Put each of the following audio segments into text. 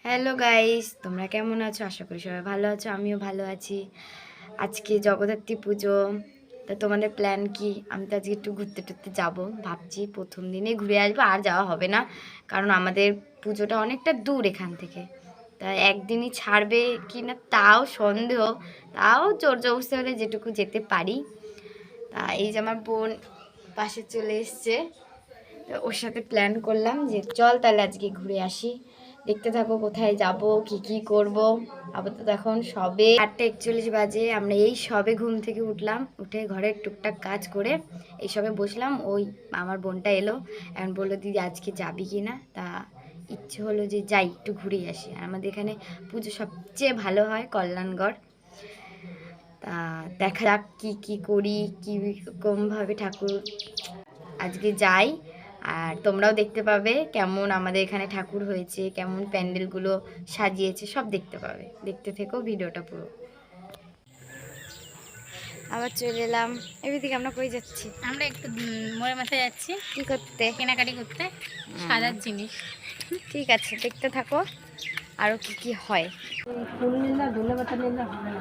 Hello guys, তোমরা কেমন আছো? আশা করি সবাই ভালো আছো, আমিও ভালো আছি। আজকে জগদ্ধাত্রী পুজো। তা তোমাদের প্ল্যান কি? আমি তো আজকে একটু ঘুরতে টুরতে যাবো ভাবছি, প্রথম দিনে ঘুরে আসবো, আর যাওয়া হবে না। কারণ আমাদের পুজোটা অনেকটা দূর এখান থেকে। তা একদিনই ছাড়বে কি না তাও সন্দেহ, তাও জোর জবরদস্তি হলে যেটুকু যেতে পারি। তা এই যে আমার বোন পাশে চলে এসছে, তো ওর সাথে প্ল্যান করলাম যে চল তাহলে আজকে ঘুরে আসি। দেখতে থাকো কোথায় যাব, কি কি করব। আপাতত এখন সবে 8:41 বাজে, আমরা এই সবে ঘুম থেকে উঠলাম, উঠে ঘরের টুকটাক কাজ করে এই সবে বসলাম। ওই আমার বোনটা এলো, এখন বললো দিদি আজকে যাবি কি না। তা ইচ্ছে হলো যে যাই একটু ঘুরে আসি। আর আমাদের এখানে পুজো সবচেয়ে ভালো হয় কল্যাণগড়। তা দেখা যাক কী কী করি, কীরকমভাবে ঠাকুর আজকে যাই। আর তোমরাও দেখতে পাবে কেমন আমাদের এখানে ঠাকুর হয়েছে, কেমন প্যান্ডেলগুলো সাজিয়েছে, সব দেখতে পাবে। দেখতে থেকো ভিডিওটা পুরো। আবার চলে এলাম। এদিকে আমরা কই যাচ্ছি? আমরা একটু মোড়ের মাথায় যাচ্ছি কি করতে? কেনাকাটি করতে, সাজার জিনিস। ঠিক আছে, দেখতে থাকো আরও কি কি হয়। ফুল নিলে ধুলে পাতা নিলে হবে না।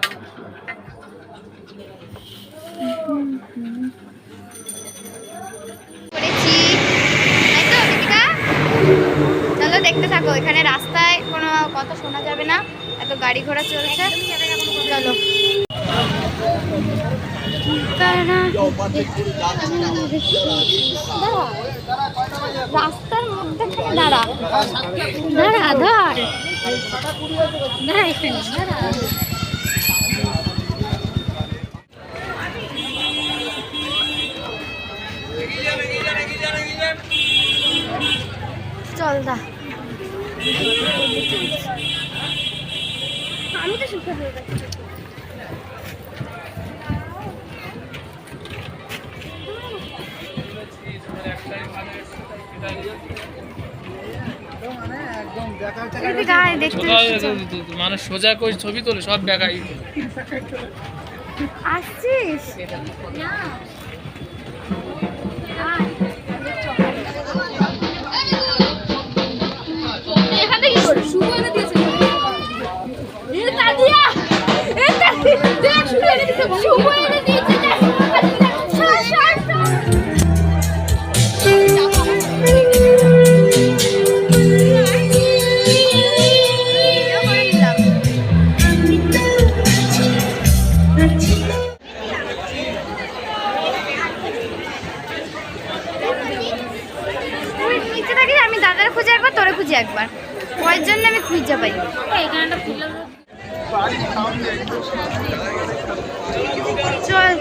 করেছি, তাই তো দীপিকা? চলো দেখতে থাকো। এখানে রাস্তায় কোনো কথা শোনা যাবে না, এত গাড়ি ঘোড়া চলছে। চলো। রাস্তার মধ্যে দাঁড়া দাঁড়া ধর দাঁড়া এখানে দাঁড়া। চল দা, আমি তো সুখে হয়ে গেছি। মানুষ সোজা করে ছবি তোলে, সব দেখাই। আসছিস এখানে কি করে শুভ এনে দিয়েছে? এ দাদিয়া, এ দাদি দেখ শুভ এনে দিয়েছে, শুভ এনে দিয়েছে। আমি দাদার খুঁজে একবার, তোরে খুঁজে একবার, ওর জন্য আমি খুঁজে পাই। চল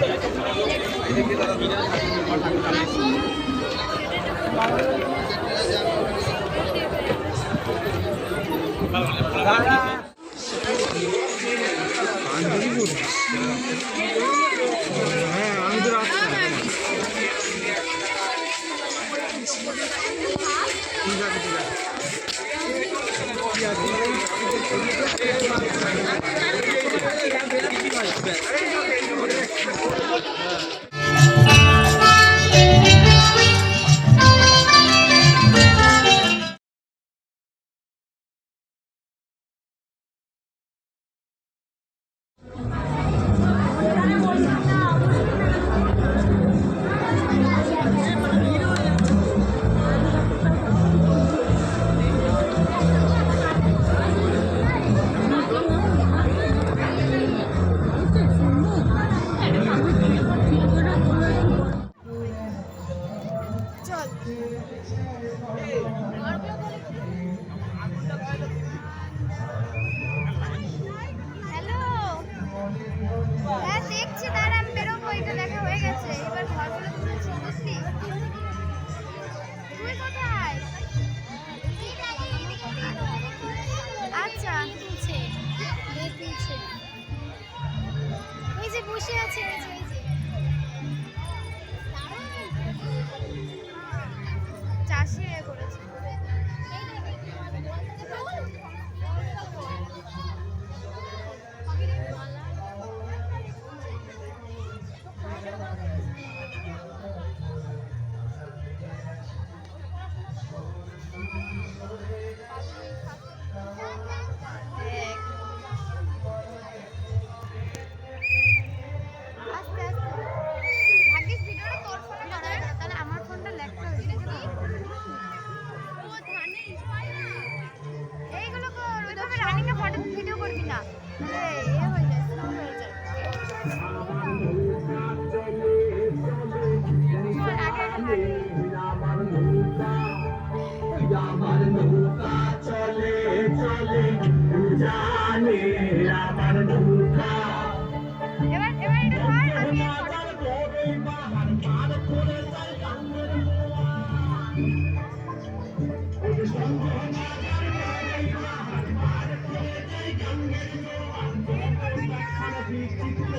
ভিডিও করবি না, এ হয়ে যায়, slow হয়ে যায়। চল, আগে আগে হাঁট। আমার নৌকা চলে চলে জানে আমার নৌকা এবার এবার এটা ধর, আমি ফটো তুলবো।